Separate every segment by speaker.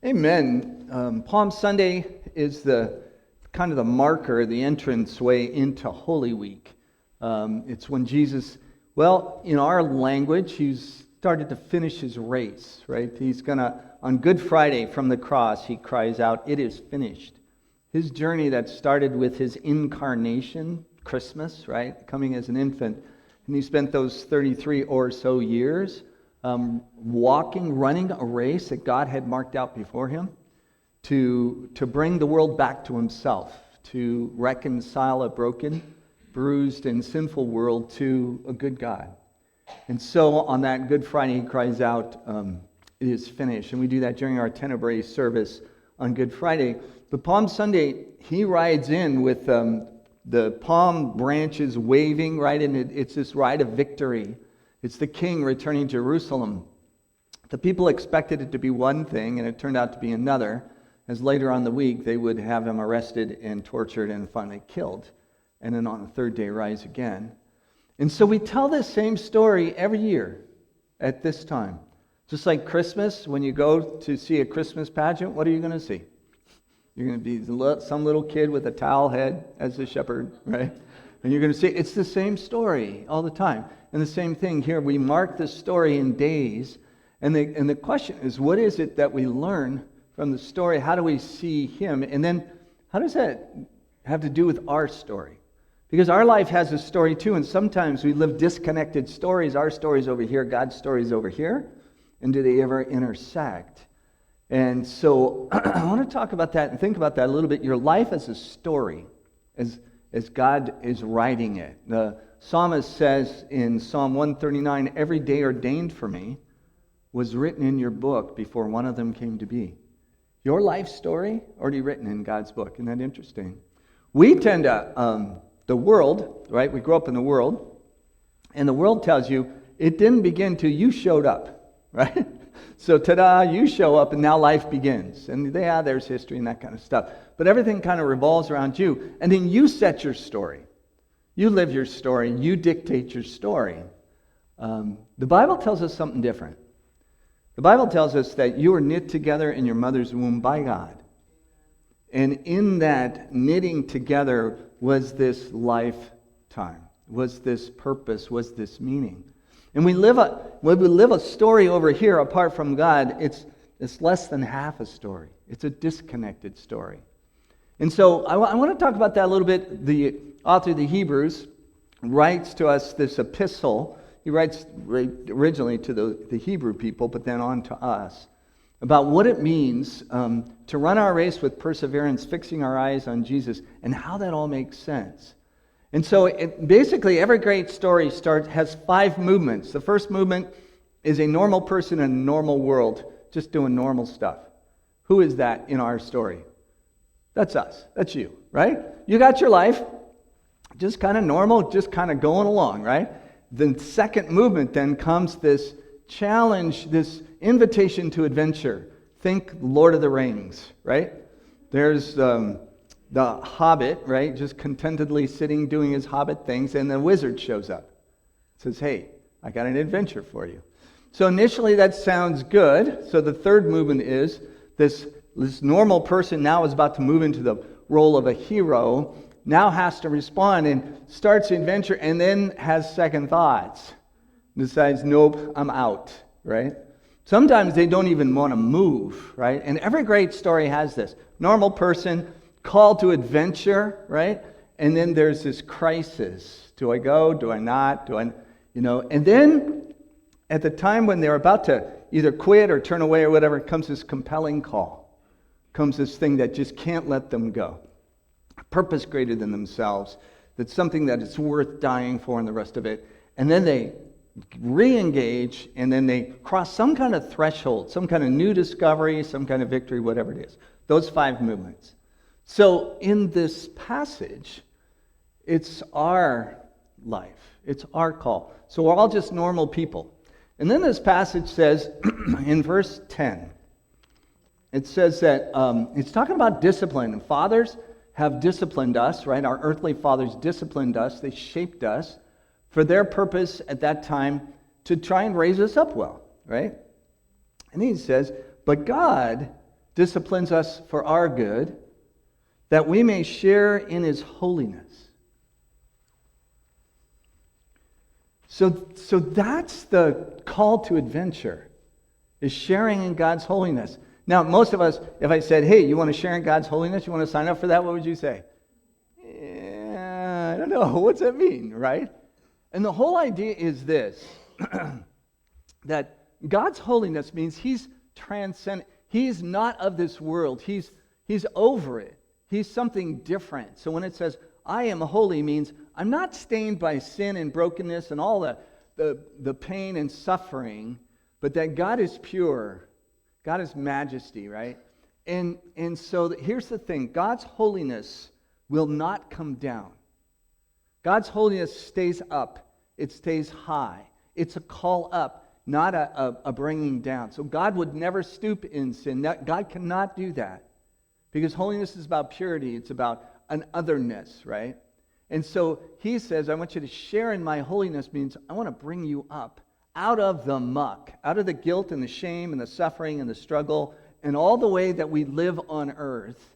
Speaker 1: Amen. Palm Sunday is the kind of the marker, the entrance way into Holy Week. It's when Jesus, in our language, he's started to finish his race, right? He's on Good Friday from the cross, he cries out, "It is finished." His journey that started with his incarnation, Christmas, right? Coming as an infant. And he spent those 33 or so years running a race that God had marked out before him to bring the world back to himself, to reconcile a broken, bruised, and sinful world to a good God. And so on that Good Friday, he cries out, "It is finished." And we do that during our Tenebrae service on Good Friday. But Palm Sunday, he rides in with the palm branches waving, right? And it's this ride of victory. It's the king returning to Jerusalem. The people expected it to be one thing, and it turned out to be another, as later on the week they would have him arrested and tortured and finally killed, and then on the third day rise again. And so we tell this same story every year at this time. Just like Christmas, when you go to see a Christmas pageant, what are you going to see? You're going to be some little kid with a towel head as the shepherd, right? And you're going to see it's the same story all the time. And the same thing here, we mark the story in days. And the question is, what is it that we learn from the story? How do we see him? And then how does that have to do with our story? Because our life has a story too, and sometimes we live disconnected stories. Our story's over here, God's story's over here. And do they ever intersect? And so I want to talk about that and think about that a little bit. Your life as a story, as God is writing it. The psalmist says in Psalm 139, "Every day ordained for me was written in your book before one of them came to be." Your life story already written in God's book. Isn't that interesting? We tend to, the world, right? We grew up in the world, and the world tells you it didn't begin till you showed up, right? So ta-da, you show up and now life begins. And there's history and that kind of stuff. But everything kind of revolves around you. And then you set your story. You live your story. You dictate your story. The Bible tells us something different. The Bible tells us that you were knit together in your mother's womb by God. And in that knitting together was this lifetime, was this purpose, was this meaning. And when we live a story over here apart from God, it's less than half a story. It's a disconnected story. And so I want to talk about that a little bit. The author of the Hebrews writes to us this epistle. He writes originally to the Hebrew people, but then on to us, about what it means to run our race with perseverance, fixing our eyes on Jesus, and how that all makes sense. And so basically every great story has 5 movements. The first movement is a normal person in a normal world just doing normal stuff. Who is that in our story? That's us. That's you, right? You got your life, just kind of normal, just kind of going along, right? The second movement then comes this challenge, this invitation to adventure. Think Lord of the Rings, right? There's the hobbit, right, just contentedly sitting doing his hobbit things, and the wizard shows up. Says, "Hey, I got an adventure for you." So initially that sounds good. So the third movement is this normal person now is about to move into the role of a hero, now has to respond and starts the adventure and then has second thoughts. Decides, "Nope, I'm out," right? Sometimes they don't even want to move, right? And every great story has this. Normal person, called to adventure, right? And then there's this crisis. Do I go? Do I not? And then at the time when they're about to either quit or turn away or whatever, comes this compelling call. Comes this thing that just can't let them go. A purpose greater than themselves. That's something that is worth dying for and the rest of it. And then they re-engage, and then they cross some kind of threshold, some kind of new discovery, some kind of victory, whatever it is. Those 5 movements. So in this passage, it's our life. It's our call. So we're all just normal people. And then this passage says, in verse 10, it says that it's talking about discipline. And fathers have disciplined us, right? Our earthly fathers disciplined us. They shaped us for their purpose at that time to try and raise us up well, right? And he says, but God disciplines us for our good, that we may share in his holiness. So that's the call to adventure, is sharing in God's holiness. Now, most of us, if I said, hey, you want to share in God's holiness? You want to sign up for that? What would you say? Yeah, I don't know. What's that mean, right? And the whole idea is this, that God's holiness means he's transcendent. He's not of this world. He's over it. He's something different. So when it says, I am holy, means I'm not stained by sin and brokenness and all the pain and suffering, but that God is pure. God is majesty, right? And so here's the thing. God's holiness will not come down. God's holiness stays up. It stays high. It's a call up, not a bringing down. So God would never stoop in sin. God cannot do that. Because holiness is about purity. It's about an otherness, right? And so he says, I want you to share in my holiness, means I want to bring you up out of the muck, out of the guilt and the shame and the suffering and the struggle and all the way that we live on earth.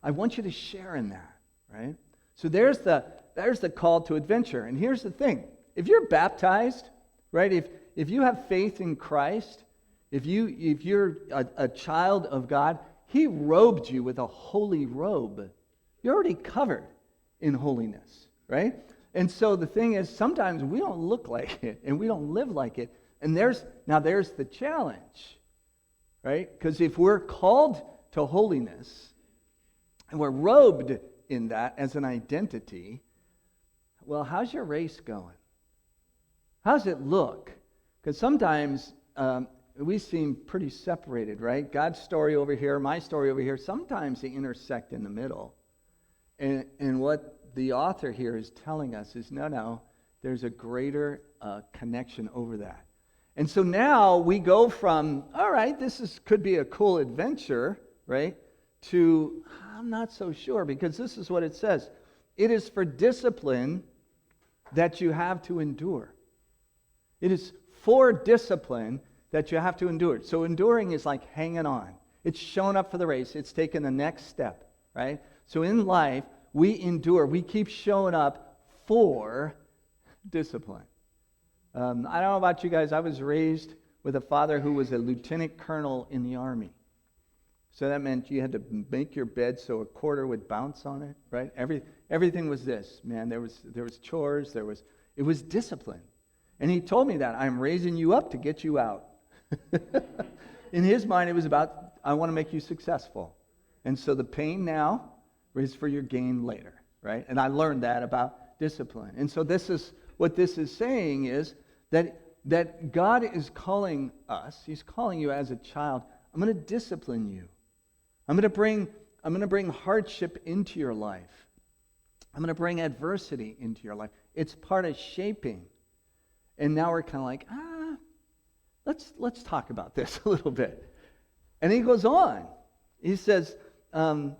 Speaker 1: I want you to share in that, right? So there's the call to adventure. And here's the thing. If you're baptized, right, if you have faith in Christ, if you're a child of God, he robed you with a holy robe. You're already covered in holiness, right? And so the thing is, sometimes we don't look like it and we don't live like it. And there's the challenge, right? Because if we're called to holiness and we're robed in that as an identity, well, how's your race going? How's it look? Because sometimes we seem pretty separated, right? God's story over here, my story over here. Sometimes they intersect in the middle. And what the author here is telling us is, no, there's a greater connection over that. And so now we go from, all right, could be a cool adventure, right, to, I'm not so sure, because this is what it says. It is for discipline that you have to endure. It is for discipline that you have to endure. So enduring is like hanging on. It's showing up for the race. It's taking the next step, right? So in life, we endure. We keep showing up for discipline. I don't know about you guys. I was raised with a father who was a lieutenant colonel in the Army. So that meant you had to make your bed so a quarter would bounce on it, right? Everything was this, man. There was chores. It was discipline. And he told me that I'm raising you up to get you out. In his mind, it was about, I want to make you successful. And so the pain now is for your gain later, right? And I learned that about discipline. And so what this is saying is that God is calling us, he's calling you as a child, I'm going to discipline you. I'm going to bring hardship into your life. I'm going to bring adversity into your life. It's part of shaping. And now we're kind of like, let's talk about this a little bit. And he goes on. He says, for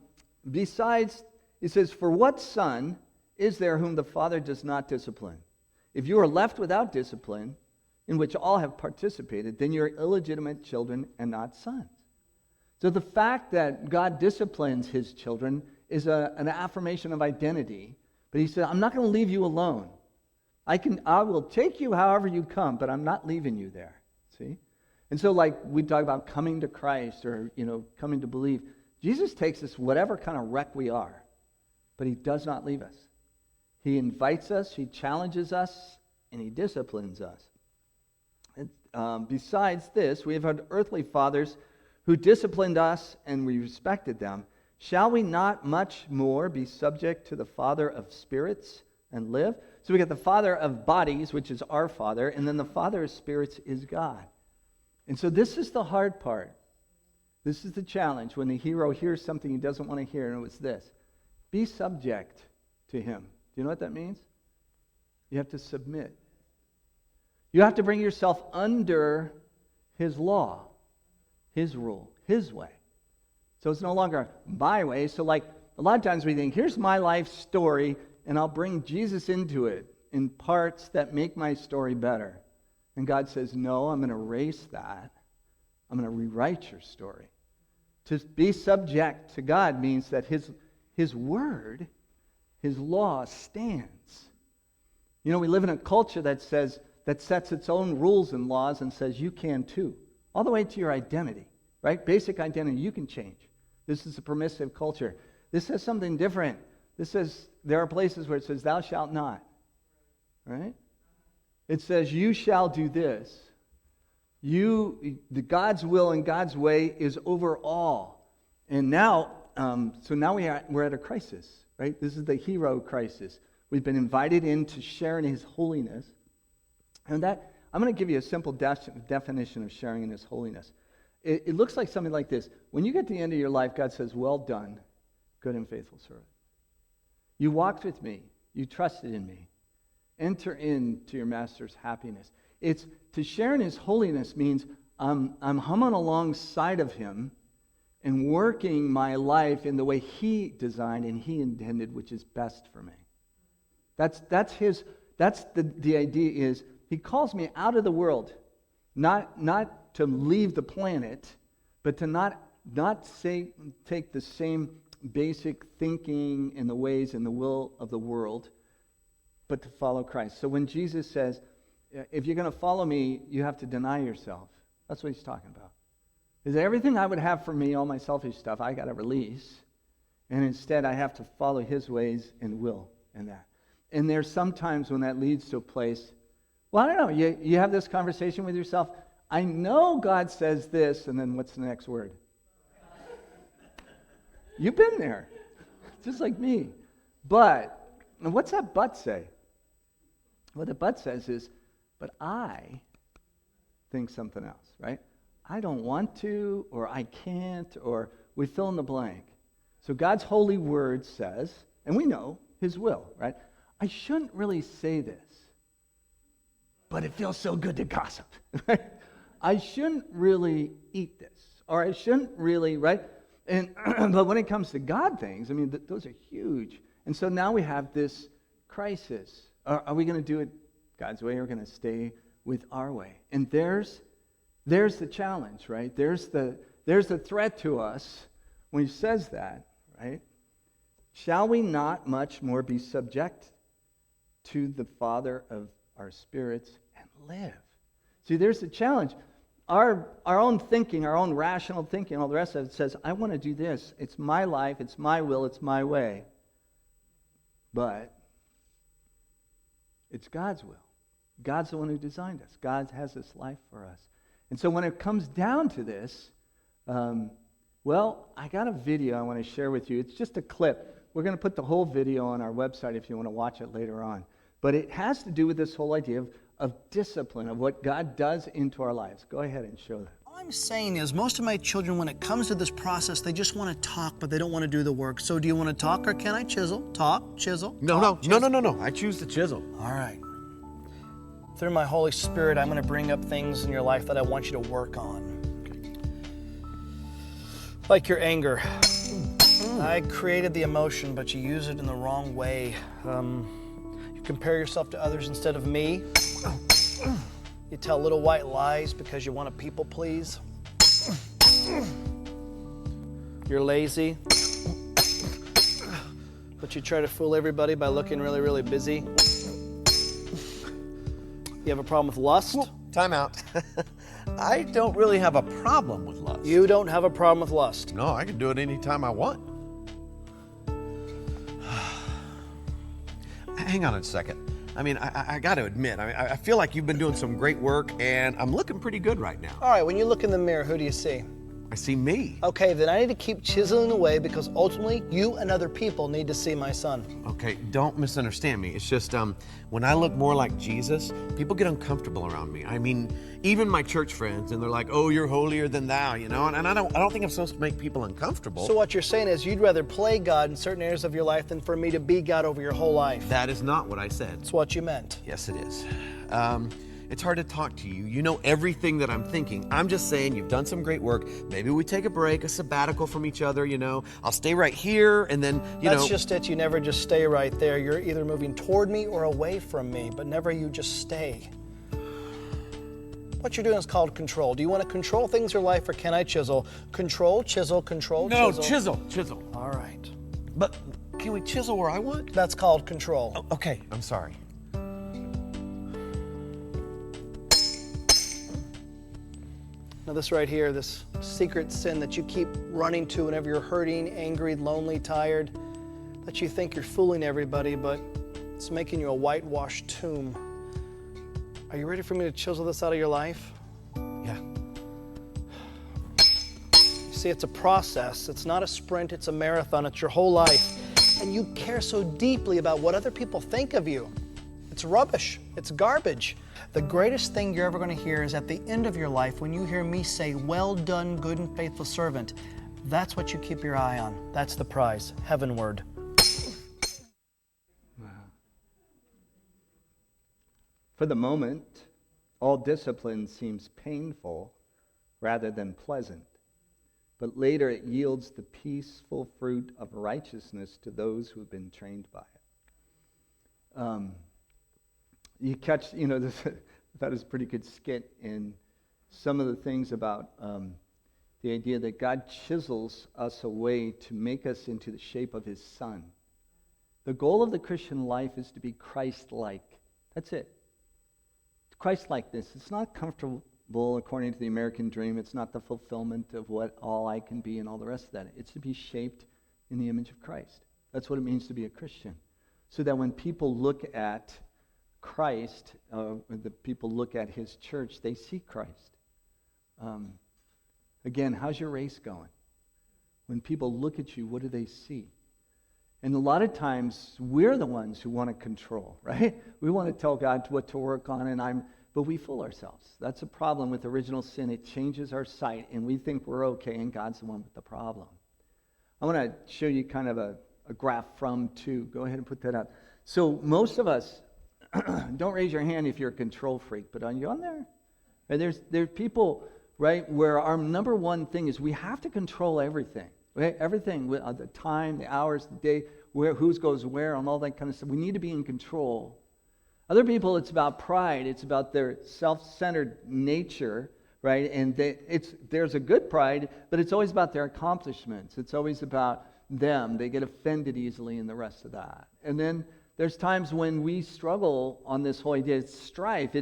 Speaker 1: what son is there whom the Father does not discipline? If you are left without discipline, in which all have participated, then you're illegitimate children and not sons. So the fact that God disciplines his children is an affirmation of identity. But he said, I'm not going to leave you alone. I will take you however you come, but I'm not leaving you there. See? And so like we talk about coming to Christ or, coming to believe. Jesus takes us whatever kind of wreck we are, but he does not leave us. He invites us, he challenges us, and he disciplines us. And, besides this, we have had earthly fathers who disciplined us and we respected them. Shall we not much more be subject to the Father of spirits and live? So we got the Father of bodies, which is our Father, and then the Father of spirits is God. And so this is the hard part. This is the challenge when the hero hears something he doesn't want to hear, and it's this. Be subject to him. Do you know what that means? You have to submit. You have to bring yourself under his law, his rule, his way. So it's no longer my way. So like a lot of times we think, here's my life story, and I'll bring Jesus into it in parts that make my story better. And God says, no, I'm going to erase that. I'm going to rewrite your story. To be subject to God means that His word, His law stands. You know, we live in a culture that sets its own rules and laws and says you can too. All the way to your identity, right? Basic identity, you can change. This is a permissive culture. This says something different. This says, there are places where it says, thou shalt not, right? It says, you shall do this. God's will and God's way is over all. And now, we're at a crisis, right? This is the hero crisis. We've been invited in to share in His holiness. And that, I'm going to give you a simple definition of sharing in His holiness. It looks like something like this. When you get to the end of your life, God says, well done, good and faithful servant. You walked with me. You trusted in me. Enter into your master's happiness. It's to share in His holiness means I'm humming alongside of Him and working my life in the way He designed and He intended, which is best for me. That's the idea is He calls me out of the world, not to leave the planet, but to not take the same basic thinking and the ways and the will of the world, but to follow Christ. So when Jesus says, if you're going to follow me, you have to deny yourself. That's what He's talking about. Is that everything I would have for me, all my selfish stuff, I got to release. And instead, I have to follow His ways and will and that. And there's sometimes when that leads to a place, well, I don't know, you have this conversation with yourself. I know God says this, and then what's the next word? You've been there, just like me. But, and what's that but say? What the but says is, but I think something else, right? I don't want to, or I can't, or we fill in the blank. So God's holy word says, and we know His will, right? I shouldn't really say this, but it feels so good to gossip, right? I shouldn't really eat this, or I shouldn't really, right? And but when it comes to God things, I mean, those are huge. And so now we have this crisis. Are we going to do it God's way, or are we going to stay with our way? And there's the challenge, right? There's the threat to us when He says that, right? Shall we not much more be subject to the Father of our spirits and live? See, there's the challenge. Our own thinking, our own rational thinking, all the rest of it says, I want to do this. It's my life, it's my will, it's my way. But it's God's will. God's the one who designed us. God has this life for us. And so when it comes down to this, I got a video I want to share with you. It's just a clip. We're going to put the whole video on our website if you want to watch it later on. But it has to do with this whole idea of discipline, of what God does into our lives. Go ahead and show that.
Speaker 2: All I'm saying is most of my children, when it comes to this process, they just want to talk, but they don't want to do the work. So do you want to talk, or can I chisel? Talk, chisel?
Speaker 3: No. I choose to chisel.
Speaker 2: All right. Through my Holy Spirit, I'm going to bring up things in your life that I want you to work on. Like your anger. I created the emotion, but you use it in the wrong way. You compare yourself to others instead of me. You tell little white lies because you want to people please. You're lazy, but you try to fool everybody by looking really, really busy. You have a problem with lust?
Speaker 3: Well, time out. I don't really have a problem with lust.
Speaker 2: You don't have a problem with lust?
Speaker 3: No, I can do it anytime I want. Hang on a second. I mean, I got to admit, I feel like you've been doing some great work, and I'm looking pretty good right now.
Speaker 2: All right, when you look in the mirror, who do you see?
Speaker 3: I see me.
Speaker 2: Okay, then I need to keep chiseling away because ultimately you and other people need to see my son.
Speaker 3: Okay, don't misunderstand me. It's just when I look more like Jesus, people get uncomfortable around me. I mean, even my church friends, and they're like, "Oh, you're holier than thou," you know. And I don't think I'm supposed to make people uncomfortable.
Speaker 2: So what you're saying is you'd rather play God in certain areas of your life than for me to be God over your whole life.
Speaker 3: That is not what I said.
Speaker 2: That's what you meant.
Speaker 3: Yes, it is. It's hard to talk to you. You know everything that I'm thinking. I'm just saying you've done some great work. Maybe we take a break, a sabbatical from each other, you know. I'll stay right here, and then,
Speaker 2: That's just it. You never just stay right there. You're either moving toward me or away from me, but never you just stay. What you're doing is called control. Do you want to control things in your life, or can I chisel? Control, chisel, control,
Speaker 3: No,
Speaker 2: chisel.
Speaker 3: chisel.
Speaker 2: All right.
Speaker 3: But can we chisel where I want?
Speaker 2: That's called control.
Speaker 3: Oh, okay, I'm sorry.
Speaker 2: Now this right here, this secret sin that you keep running to whenever you're hurting, angry, lonely, tired, that you think you're fooling everybody, but it's making you a whitewashed tomb. Are you ready for me to chisel this out of your life?
Speaker 3: Yeah.
Speaker 2: You see, it's a process. It's not a sprint, it's a marathon. It's your whole life. And you care so deeply about what other people think of you. It's rubbish. It's garbage. The greatest thing you're ever going to hear is at the end of your life when you hear me say, "Well done, good and faithful servant." That's what you keep your eye on. That's the prize, heavenward.
Speaker 1: For the moment, all discipline seems painful rather than pleasant, but later it yields the peaceful fruit of righteousness to those who have been trained by it. You catch, this, that is a pretty good skit in some of the things about the idea that God chisels us away to make us into the shape of his Son. The goal of the Christian life is to be Christ-like. That's it. Christ-likeness. It's not comfortable according to the American dream. It's not the fulfillment of what all I can be and all the rest of that. It's to be shaped in the image of Christ. That's what it means to be a Christian. So that when people look at Christ, when the people look at his church, they see Christ. Again, how's your race going? When people look at you, what do they see? And a lot of times, we're the ones who want to control, right? We want to tell God what to work on, but we fool ourselves. That's a problem with original sin. It changes our sight, and we think we're okay, and God's the one with the problem. I want to show you kind of a graph from to. Go ahead and put that up. So most of us, don't raise your hand if you're a control freak, but are you on there? Right? There's people, right, where our number one thing is we have to control everything. Okay? Everything, the time, the hours, the day, who goes where, and all that kind of stuff. We need to be in control. Other people, it's about pride. It's about their self-centered nature, right? And there's a good pride, but it's always about their accomplishments. It's always about them. They get offended easily in the rest of that. And then there's times when we struggle on this whole idea. It's strife.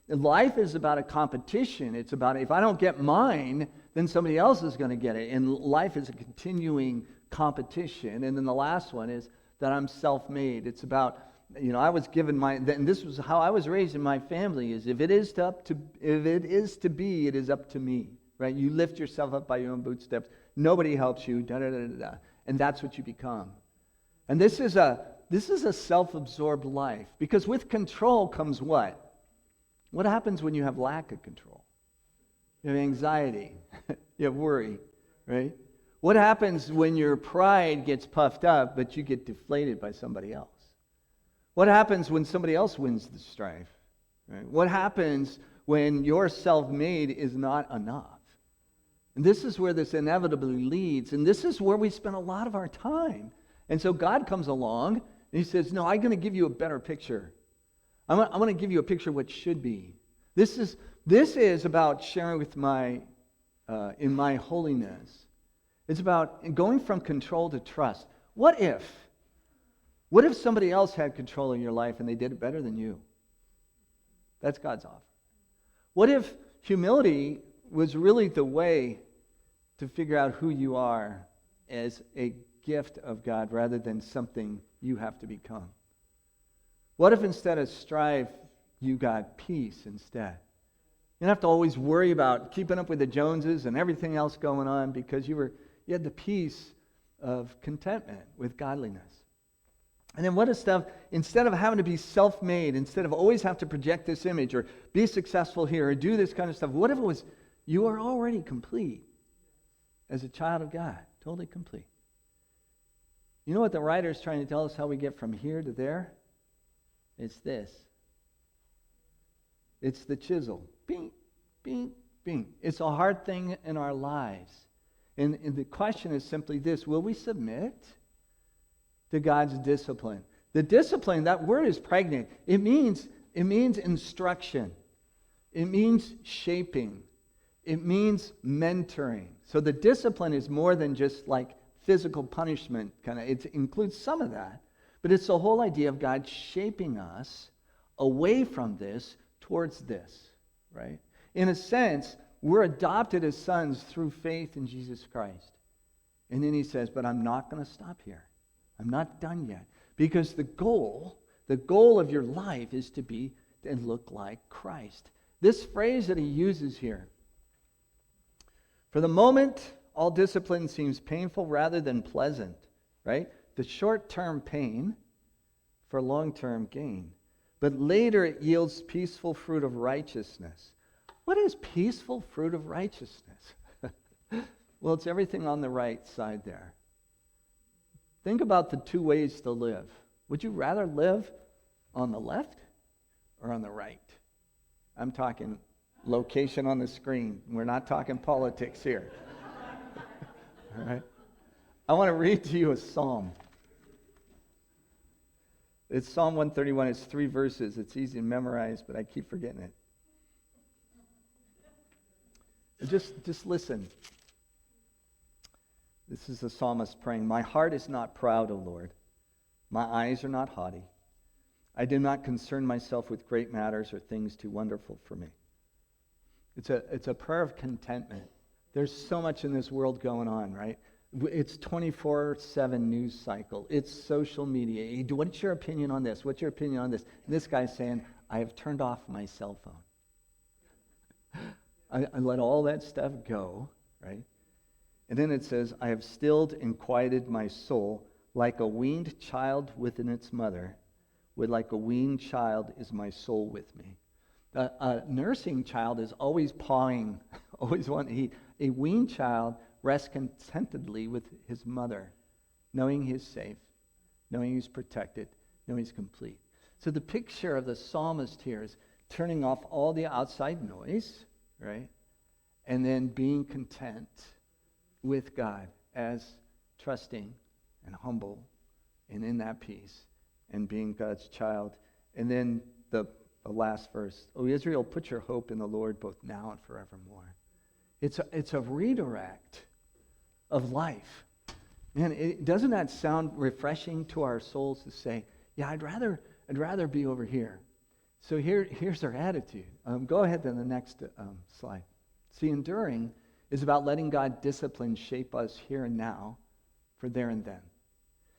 Speaker 1: Life is about a competition. It's about, if I don't get mine, then somebody else is going to get it. And life is a continuing competition. And then the last one is that I'm self-made. It's about, I was given and this was how I was raised in my family, is if it is to be, it is up to me, right? You lift yourself up by your own bootstraps. Nobody helps you, da-da-da-da-da. And that's what you become. And this is a self-absorbed life, because with control comes what? What happens when you have lack of control? You have anxiety. You have worry, right? What happens when your pride gets puffed up, but you get deflated by somebody else? What happens when somebody else wins the strife? Right? What happens when your self-made is not enough? And this is where this inevitably leads, and this is where we spend a lot of our time. And so God comes along, and he says, no, I'm going to give you a better picture. I'm going to give you a picture of what should be. This is about sharing with in my holiness. It's about going from control to trust. What if somebody else had control in your life and they did it better than you? That's God's offer. What if humility was really the way to figure out who you are as a gift of God rather than something you have to become? What if instead of strife, you got peace instead? You don't have to always worry about keeping up with the Joneses and everything else going on, because you had the peace of contentment with godliness. And then what is stuff, instead of having to be self-made, instead of always have to project this image or be successful here or do this kind of stuff, what if it was you are already complete as a child of God, totally complete? You know what the writer is trying to tell us how we get from here to there? It's this. It's the chisel. Bing, bing, bing. It's a hard thing in our lives. And the question is simply this: will we submit to God's discipline? The discipline, that word is pregnant. It means instruction. It means shaping. It means mentoring. So the discipline is more than just like physical punishment, kind of. It includes some of that. But it's the whole idea of God shaping us away from this towards this, right? In a sense, we're adopted as sons through faith in Jesus Christ. And then he says, but I'm not going to stop here. I'm not done yet. Because the goal of your life is to be and look like Christ. This phrase that he uses here, for the moment, all discipline seems painful rather than pleasant, right? The short-term pain for long-term gain. But later it yields peaceful fruit of righteousness. What is peaceful fruit of righteousness? Well, it's everything on the right side there. Think about the two ways to live. Would you rather live on the left or on the right? I'm talking location on the screen. We're not talking politics here. All right? I want to read to you a psalm. It's Psalm 131. It's 3 verses. It's easy to memorize, but I keep forgetting it. Just listen. This is the psalmist praying. My heart is not proud, O Lord. My eyes are not haughty. I do not concern myself with great matters or things too wonderful for me. It's a prayer of contentment. There's so much in this world going on, right? It's 24/7 news cycle. It's social media. What's your opinion on this? What's your opinion on this? And this guy's saying, I have turned off my cell phone. I let all that stuff go, right? And then it says, I have stilled and quieted my soul like a weaned child within its mother. Like a weaned child is my soul with me. A nursing child is always pawing, always wanting. A weaned child rests contentedly with his mother, knowing he's safe, knowing he's protected, knowing he's complete. So the picture of the psalmist here is turning off all the outside noise, right? And then being content with God as trusting and humble and in that peace and being God's child. And then the last verse, O Israel, put your hope in the Lord both now and forevermore. It's a redirect of life. Man, doesn't that sound refreshing to our souls to say, yeah, I'd rather be over here. So here's our attitude. Go ahead to the next slide. See, enduring is about letting God discipline shape us here and now for there and then.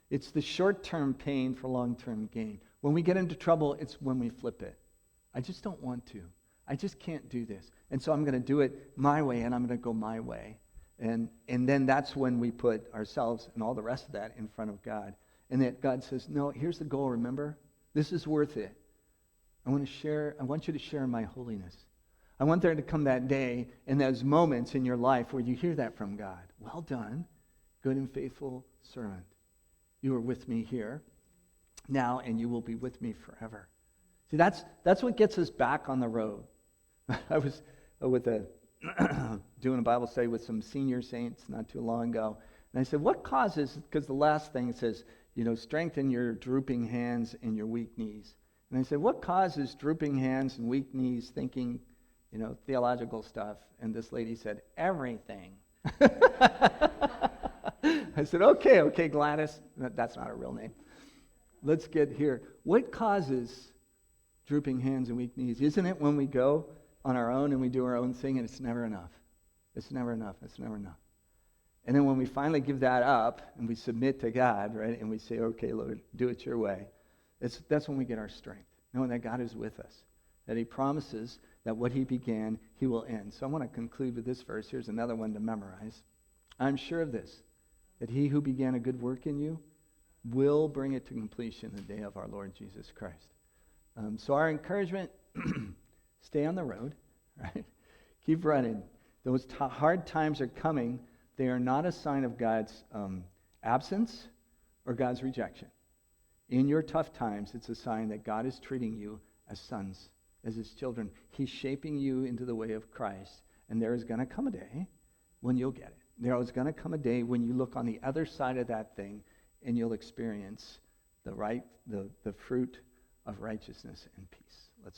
Speaker 1: It's the short-term pain for long-term gain. When we get into trouble, it's when we flip it. I just don't want to. I just can't do this. And so I'm going to do it my way, and I'm going to go my way. And then that's when we put ourselves and all the rest of that in front of God. And that God says, no, here's the goal, remember? This is worth it. I want you to share in my holiness. I want there to come that day and those moments in your life where you hear that from God. Well done, good and faithful servant. You are with me here now, and you will be with me forever. See, that's what gets us back on the road. I was doing a Bible study with some senior saints not too long ago, and I said, what causes, because the last thing says, strengthen your drooping hands and your weak knees. And I said, what causes drooping hands and weak knees thinking, theological stuff? And this lady said, everything. I said, okay, Gladys. That's not a real name. Let's get here. What causes drooping hands and weak knees? Isn't it when we go on our own and we do our own thing and it's never enough? It's never enough. It's never enough. And then when we finally give that up and we submit to God, right, and we say, okay, Lord, do it your way, that's when we get our strength, knowing that God is with us, that he promises that what he began, he will end. So I want to conclude with this verse. Here's another one to memorize. I'm sure of this, that he who began a good work in you will bring it to completion the day of our Lord Jesus Christ. So our encouragement, stay on the road, right? Keep running. Those hard times are coming. They are not a sign of God's absence or God's rejection. In your tough times, it's a sign that God is treating you as sons, as his children. He's shaping you into the way of Christ. And there is going to come a day when you'll get it. There is going to come a day when you look on the other side of that thing and you'll experience the fruit of righteousness and peace.